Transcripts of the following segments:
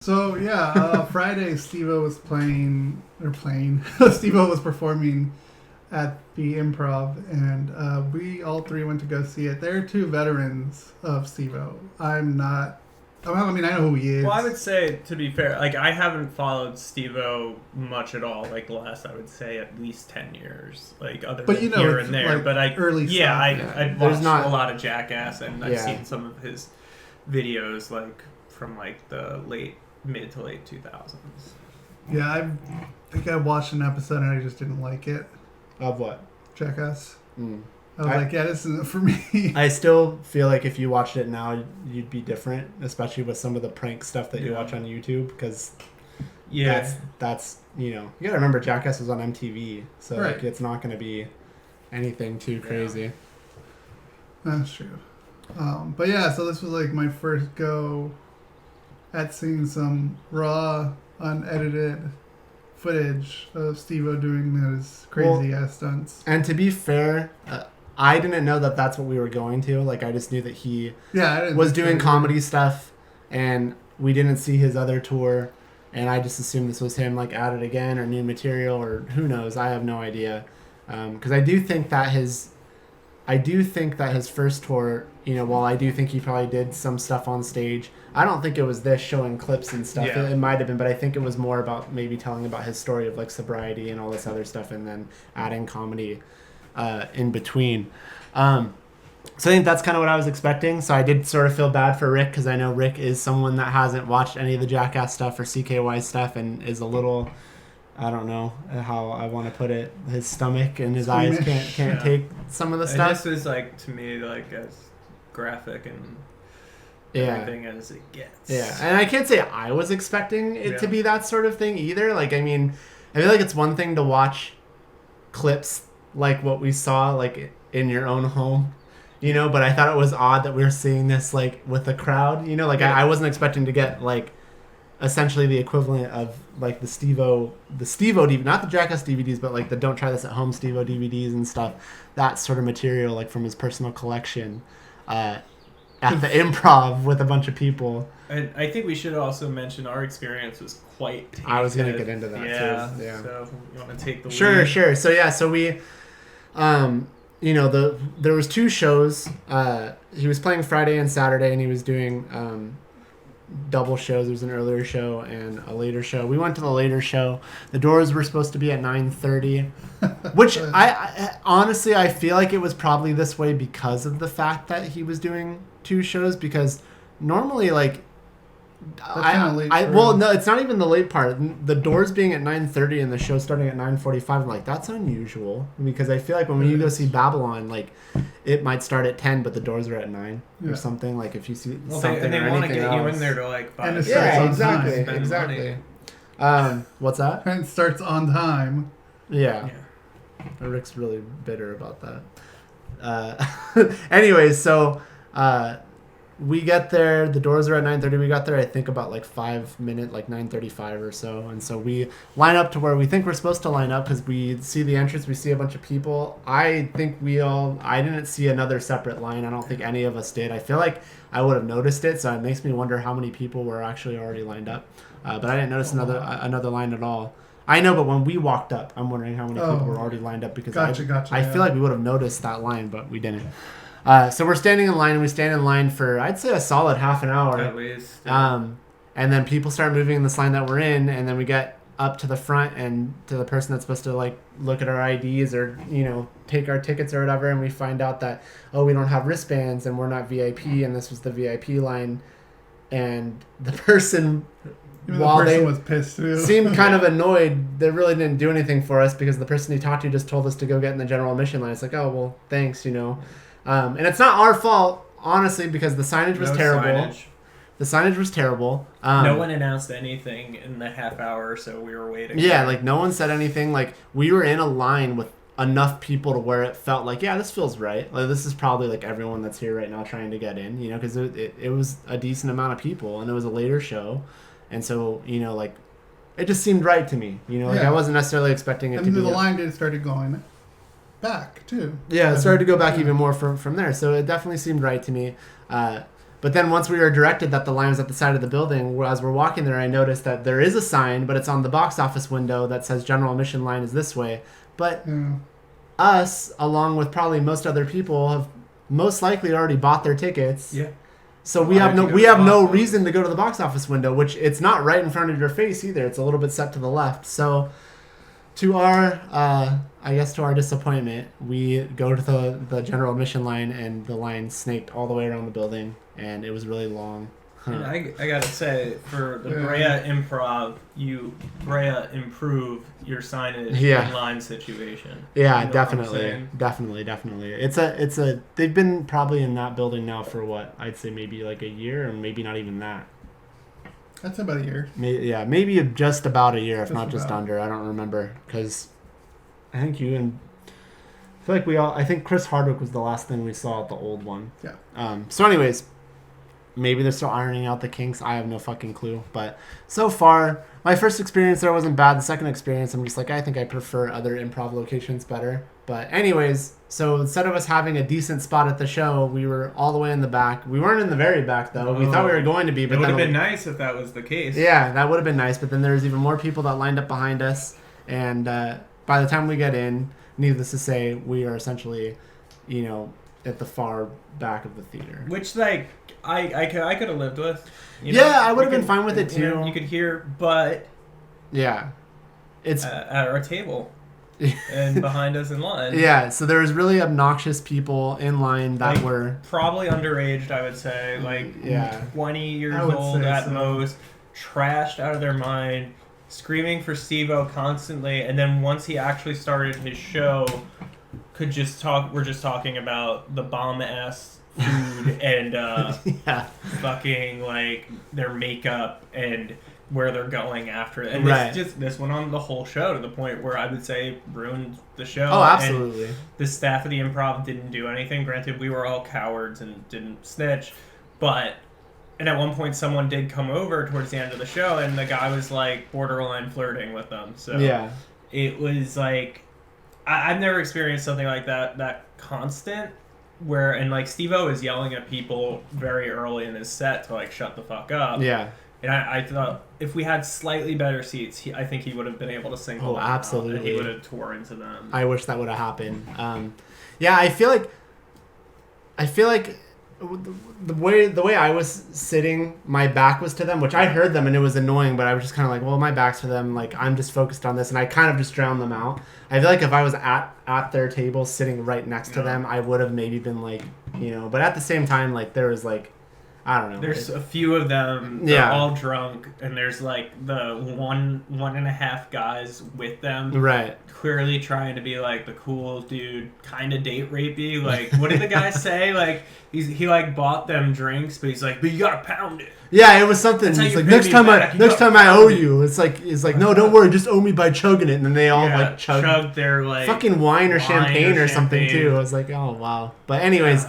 So yeah, Friday Steve-O was Steve-O was performing at the Improv, and we all three went to go see it. They're two veterans of Steve-O. I know who he is. Well, I would say, to be fair, like, I haven't followed Steve-O much at all, like, the last, I would say, at least 10 years, like, other than here and there. Like but early stuff. I've watched a lot of Jackass, and I've seen some of his videos, like, from, like, the mid to late 2000s. Yeah, I think I watched an episode and I just didn't like it. Of what? Jackass. I was like, yeah, this isn't for me. I still feel like if you watched it now, you'd be different, especially with some of the prank stuff that you watch on YouTube, because that's you gotta remember Jackass was on MTV, so like, it's not going to be anything too crazy. That's true. But yeah, so this was like my first go at seeing some raw, unedited footage of Steve-O doing those crazy ass stunts. And to be fair, I didn't know that that's what we were going to. Like, I just knew that he was doing comedy stuff, and we didn't see his other tour, and I just assumed this was him, like, at it again, or new material, or who knows. I have no idea. Because I do think that his first tour, while I do think he probably did some stuff on stage, I don't think it was this showing clips and stuff. It might have been, but I think it was more about maybe telling about his story of, like, sobriety and all this other stuff, and then adding comedy in between. So I think that's kind of what I was expecting. So I did sort of feel bad for Rick, because I know Rick is someone that hasn't watched any of the Jackass stuff or CKY stuff, and is a little, I don't know how I want to put it, his stomach and his eyes can't take some of the stuff. This is, like, to me, like, as graphic and everything as it gets. Yeah, and I can't say I was expecting it to be that sort of thing either. Like, I mean, I feel like it's one thing to watch clips like what we saw, like, in your own home, but I thought it was odd that we were seeing this, like, with a crowd, I wasn't expecting to get, like, essentially the equivalent of, like, the Steve-O DVD, not the Jackass DVDs, but, like, the Don't Try This at Home Steve-O DVDs and stuff, that sort of material, like, from his personal collection at the Improv with a bunch of people. And I think we should also mention our experience was quite tainted. I was going to get into that too. Yeah. So you want to take the lead? Sure. So we, there was two shows. He was playing Friday and Saturday, and he was doing double shows. There was an earlier show and a later show. We went to the later show. The doors were supposed to be at 9:30, which I honestly, I feel like it was probably this way because of the fact that he was doing two shows, because normally, like, no, it's not even the late part. The doors being at 9:30 and the show starting at 9:45. I'm like, that's unusual, because I feel like when you go see Babylon, like, it might start at 10, but the doors are at 9 or something. Like, if you see something and they want to get you in there to, like, 5. And it starts on exactly. What's that? And it starts on time. Yeah. Rick's really bitter about that. Anyways, so. We get there, the doors are at 9:30. We got there, I think, about, like, 5 minutes, like 9:35 or so. And so we line up to where we think we're supposed to line up, because we see the entrance, we see a bunch of people. I didn't see another separate line. I don't think any of us did. I feel like I would have noticed it, so it makes me wonder how many people were actually already lined up. But I didn't notice another line at all. I know, but when we walked up, I'm wondering how many people were already lined up, because I feel like we would have noticed that line, but we didn't. So we're standing in line, and we stand in line for, I'd say, a solid half an hour. At least. And then people start moving in this line that we're in, and then we get up to the front and to the person that's supposed to, like, look at our IDs or, take our tickets or whatever, and we find out that, we don't have wristbands and we're not VIP, and this was the VIP line. And the person, while they was pissed too, seemed kind of annoyed, they really didn't do anything for us, because the person he talked to just told us to go get in the general admission line. It's like, oh, well, thanks, And it's not our fault, honestly, because the signage was terrible. The signage was terrible. No one announced anything in the half hour, so we were waiting. Yeah, like, no one said anything. Like, we were in a line with enough people to where it felt like, yeah, this feels right. Like, this is probably, like, everyone that's here right now trying to get in, because it was a decent amount of people, and it was a later show. And so, like, it just seemed right to me. I wasn't necessarily expecting it to be. And the line did started going back too. Yeah, it started to go back even more from there. So it definitely seemed right to me. But then once we were directed that the line was at the side of the building, as we're walking there, I noticed that there is a sign, but it's on the box office window that says general admission line is this way. But us, along with probably most other people, have most likely already bought their tickets. Yeah. So we have no reason to go to the box office window, which it's not right in front of your face either. It's a little bit set to the left. So to our, to our disappointment, we go to the general admission line, and the line snaked all the way around the building, and it was really long. And I gotta say, for the Brea Improv, Brea improve your signage and line situation. Yeah, definitely. It's a. They've been probably in that building now for what I'd say maybe like a year, and maybe not even that. That's about a year. Maybe just about a year, if not just under. I don't remember, because I think you and I feel like we all. I think Chris Hardwick was the last thing we saw at the old one. Yeah. So, anyways. Maybe they're still ironing out the kinks. I have no fucking clue. But so far, my first experience there wasn't bad. The second experience, I'm just like, I think I prefer other improv locations better. But anyways, so instead of us having a decent spot at the show, we were all the way in the back. We weren't in the very back, though. We thought we were going to be. But it would have been nice if that was the case. Yeah, that would have been nice. But then there was even more people that lined up behind us. And by the time we get in, needless to say, we are essentially, at the far back of the theater. Which, like... I could have lived with. I would have been fine with it too. You could hear, but it's at our table and behind us in line. Yeah, so there was really obnoxious people in line that were probably underaged. I would say 20 years old at most, trashed out of their mind, screaming for Steve-O constantly, and then once he actually started his show, we're just talking about the bomb ass food and fucking like their makeup and where they're going after it. And this went on the whole show to the point where I would say ruined the show. Oh, absolutely. And the staff of the Improv didn't do anything. Granted, we were all cowards and didn't snitch, and at one point someone did come over towards the end of the show and the guy was like borderline flirting with them. So it was like I've never experienced something like that constant. And like Steve-O is yelling at people very early in his set to like shut the fuck up. Yeah. And I thought if we had slightly better seats, I think he would have been able to sing. Oh, absolutely. And he would have tore into them. I wish that would have happened. I feel like the way I was sitting, my back was to them, which I heard them and it was annoying, but I was just kind of like, well, my back's to them. Like, I'm just focused on this, and I kind of just drowned them out. I feel like if I was at their table sitting right next to them, I would have maybe been like, but at the same time, like, there was like, I don't know. There's a few of them. They're all drunk, and there's like the one and a half guys with them. Right. Clearly trying to be like the cool dude, kind of date rapey. Like, what did the guy say? Like, he like bought them drinks, but he's like, but you gotta pound it. Yeah, it was something. He's like, next time I owe you. It's like, no, don't worry, just owe me by chugging it. And then they all like chugged their like fucking wine or champagne or something too. I was like, oh wow. But anyways.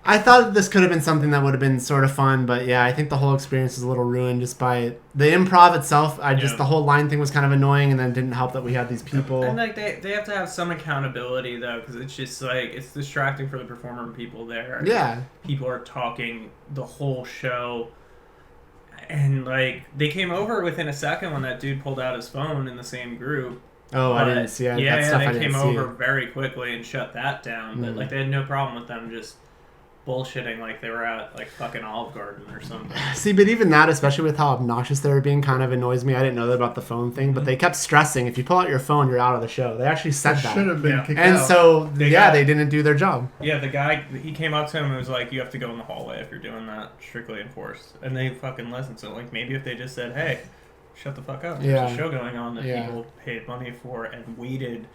I thought this could have been something that would have been sort of fun, but I think the whole experience is a little ruined just by the improv itself. The whole line thing was kind of annoying, and then it didn't help that we had these people. And like they have to have some accountability though, because it's just like it's distracting for the performer and people there. Yeah, people are talking the whole show, and like they came over within a second when that dude pulled out his phone in the same group. Oh, I didn't see it. They came over very quickly and shut that down. But like they had no problem with them just bullshitting like they were at like fucking Olive Garden or something. See, but even that, especially with how obnoxious they were being, kind of annoys me. I didn't know that about the phone thing, but they kept stressing, if you pull out your phone, you're out of the show. They actually said that. Should have been kicked out. And so, they didn't do their job. Yeah, the guy, he came up to him and was like, you have to go in the hallway if you're doing that, strictly enforced. And they fucking listened. So like maybe if they just said, hey, shut the fuck up. There's a show going on that people paid money for and waited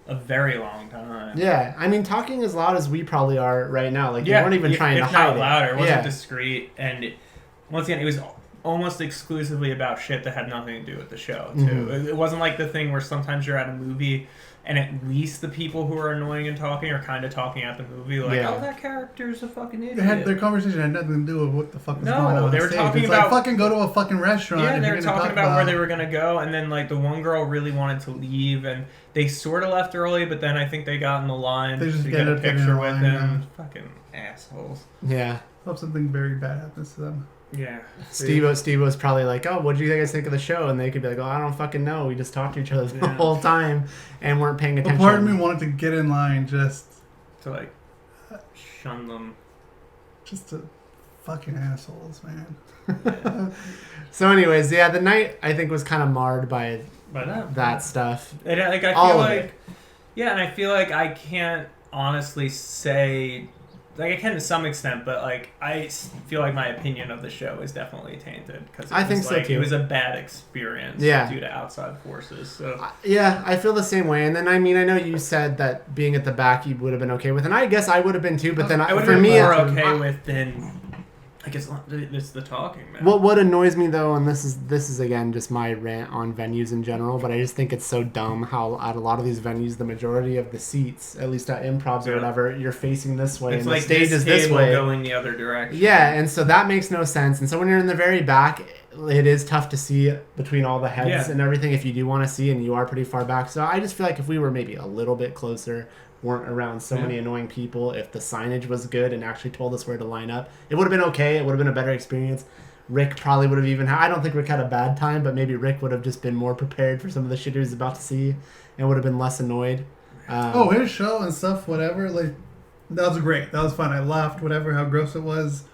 a very long time. Yeah, I mean, talking as loud as we probably are right now. Like, you weren't even trying to hide it. Louder. It wasn't discreet. And once again, it was almost exclusively about shit that had nothing to do with the show, too. Mm-hmm. It wasn't like the thing where sometimes you're at a movie and at least the people who are annoying and talking are kind of talking at the movie like, oh, that character's a fucking idiot. Their conversation had nothing to do with what the fuck was going on. No, they were talking about... like, fucking go to a fucking restaurant. Yeah, they were talking about where they were going to go, and then, like, the one girl really wanted to leave, and they sort of left early, but then I think they got in the line to get a picture with him. Fucking assholes. Yeah. Hope something very bad happens to them. Yeah. Steve was probably like, oh, what do you guys think of the show? And they could be like, oh, I don't fucking know. We just talked to each other the whole time and weren't paying attention. But part of me wanted to get in line just To like shun them. Just to fucking assholes, man. Yeah. So anyways, yeah, the night I think was kind of marred by that stuff. And like I All feel of like it. yeah, and I feel like I can't honestly say like I can to some extent, but like I feel like my opinion of the show is definitely tainted because I think so, too. It was a bad experience due to outside forces. So yeah, I feel the same way. And then I mean, I know you said that being at the back you would have been okay with, and I guess I would have been too. But then I would for have been me, more okay with than I guess it's the talking, man. What annoys me though, and this is again just my rant on venues in general, but I just think it's so dumb how at a lot of these venues, the majority of the seats, at least at improvs or whatever, you're facing this way, it's and like the stage is this table way, going the other direction. Yeah, and so that makes no sense. And so when you're in the very back, it is tough to see between all the heads and everything if you do want to see, and you are pretty far back. So I just feel like if we were maybe a little bit closer, weren't around so many annoying people, if the signage was good and actually told us where to line up, it would have been okay. It would have been a better experience. Rick probably would have even I don't think Rick had a bad time, but maybe Rick would have just been more prepared for some of the shit he was about to see and would have been less annoyed. His show and stuff, whatever, like, that was great. That was fun. I laughed, whatever, how gross it was.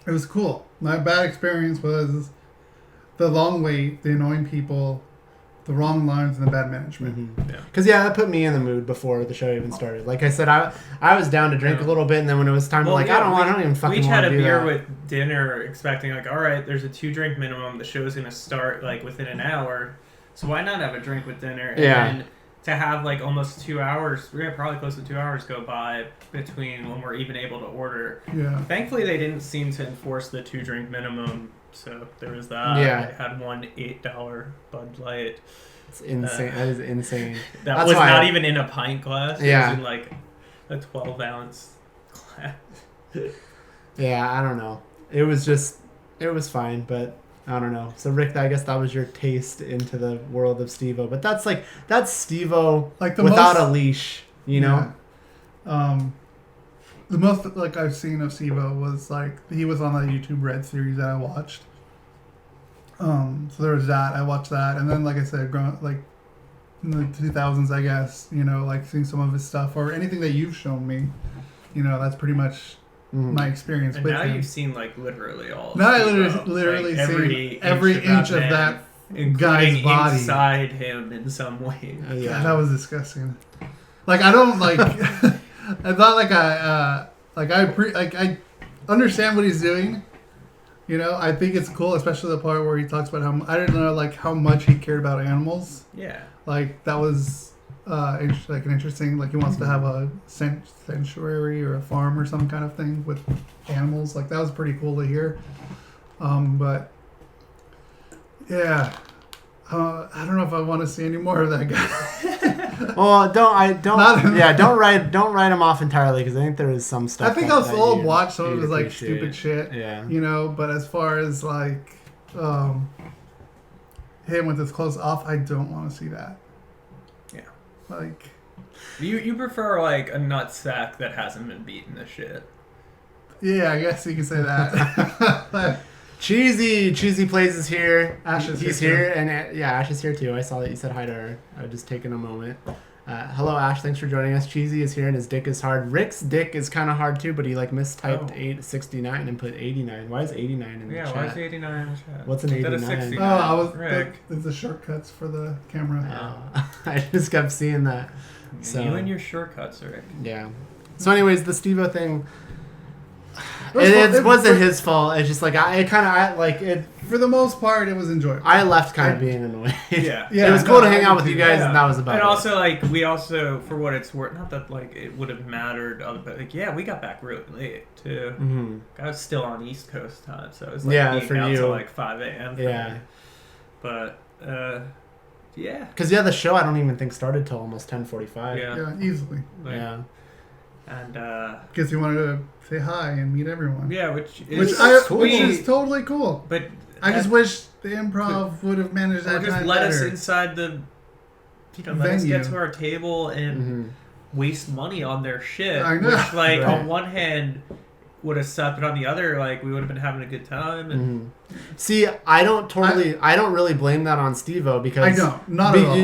It was cool. My bad experience was the long wait, the annoying people, the wrong lines, and the bad management. Because that put me in the mood before the show even started. Like I said, I was down to drink a little bit, and then when it was time to I don't even fucking want to do that. We each had a beer with dinner, expecting like, all right, there's a 2-drink minimum. The show's gonna start like within an hour, so why not have a drink with dinner? And then to have like almost 2 hours, we're gonna probably close to 2 hours go by between when we're even able to order. Yeah. Thankfully, they didn't seem to enforce the 2-drink minimum. So there was that. Yeah. I had one $8 Bud Light. It's insane. That is insane. That was not even in a pint glass. It was in like a 12-ounce glass. Yeah, I don't know. It was fine, but I don't know. So Rick, I guess that was your taste into the world of Steve-O. But that's Steve-O like without a leash, you know? The most like I've seen of Steve-O was like he was on the YouTube Red series that I watched. So there was that. I watched that, and then like I said, growing like in the 2000s, I guess like seeing some of his stuff or anything that you've shown me, that's pretty much my experience. And with now him. you've seen like literally all. Now I Steve-O. literally like, seen every inch of that guy's body inside him in some way. God, that was disgusting. Like I don't like. I thought I understand what he's doing. I think it's cool, especially the part where he talks about how I didn't know like how much he cared about animals. Yeah. Like that was an interesting. Like he wants to have a sanctuary or a farm or some kind of thing with animals. Like that was pretty cool to hear. But yeah. I don't know if I want to see any more of that guy. Well, don't write him off entirely because I think there is some stuff. I think I'll watch some of his like stupid shit. Yeah. But as far as like him with his clothes off, I don't want to see that. Yeah. Like you prefer like a nutsack that hasn't been beaten to shit. Yeah, I guess you can say that. Cheesy Plays is here. Ash is He's here, and Ash is here too. I saw that you said hi to her. I was just taking a moment. Hello, Ash. Thanks for joining us. Cheesy is here, and his dick is hard. Rick's dick is kind of hard too, but he like mistyped 869 and put 89. Why is 89 in the chat? Yeah, why is 89 in the chat? What's an 89? Rick. It's the shortcuts for the camera. I just kept seeing that. So you and your shortcuts, Rick. Yeah. So, anyways, the Steve-O thing. It wasn't his fault. It's just like for the most part, it was enjoyable. I left kind of being annoyed. Yeah. It was cool to hang out with you guys, and that was about it. And also, like, we also, for what it's worth, not that like it would have mattered, but like, we got back really late too. Mm-hmm. I was still on East Coast time, so it was like for out you till like 5 a.m. Yeah. Me. But yeah. Because the show I don't even think started till almost 10:45. Yeah, easily. Like, and because he wanted to say hi and meet everyone. Yeah, which is totally cool. But I just wish the improv would have managed that. Just let us inside the, let us get to our table and waste money on their shit. I know. Which, like, on one hand, would have sucked, but on the other, like, we would have been having a good time. And See, I don't really blame that on Steve-O because I don't, not at all.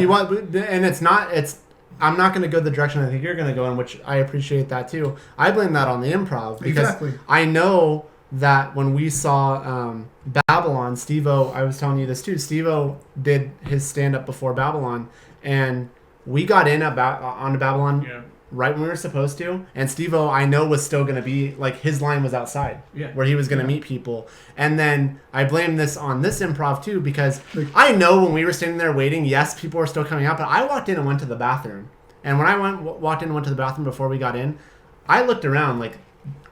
I'm not going to go the direction I think you're going to go in, which I appreciate that too. I blame that on the improv because I know that when we saw Babylon, Steve-O, I was telling you this too, Steve-O did his stand-up before Babylon, and we got in onto Babylon right when we were supposed to, and Steve-O, I know, was still going to be, like, his line was outside, where he was going to meet people. And then I blame this on this improv too, because I know when we were standing there waiting, yes, people were still coming out, but I walked in and went to the bathroom. And when I walked in and went to the bathroom before we got in, I looked around, like,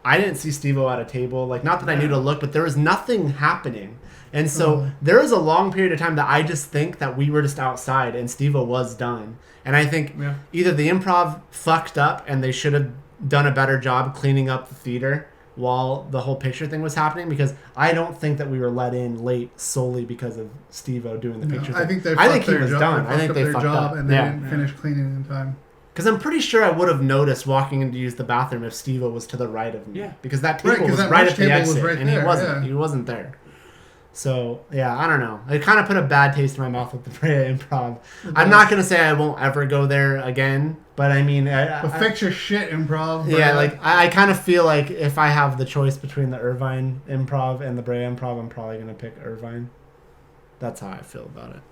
I didn't see Steve-O at a table. Like, not that I knew to look, but there was nothing happening. And so there was a long period of time that I just think that we were just outside and Steve-O was done. And I think either the improv fucked up and they should have done a better job cleaning up the theater while the whole picture thing was happening, because I don't think that we were let in late solely because of Steve-O doing the picture thing. I think he was done. I think they fucked up. And they didn't finish cleaning in time. Because I'm pretty sure I would have noticed walking in to use the bathroom if Steve-O was to the right of me. Yeah. Because that table was right at the exit, and he wasn't. He wasn't there. So, yeah, I don't know. It kind of put a bad taste in my mouth with the Brea Improv. I'm not going to say I won't ever go there again, but I mean... fix your shit, Improv. Yeah, like, I kind of feel like if I have the choice between the Irvine Improv and the Brea Improv, I'm probably going to pick Irvine. That's how I feel about it.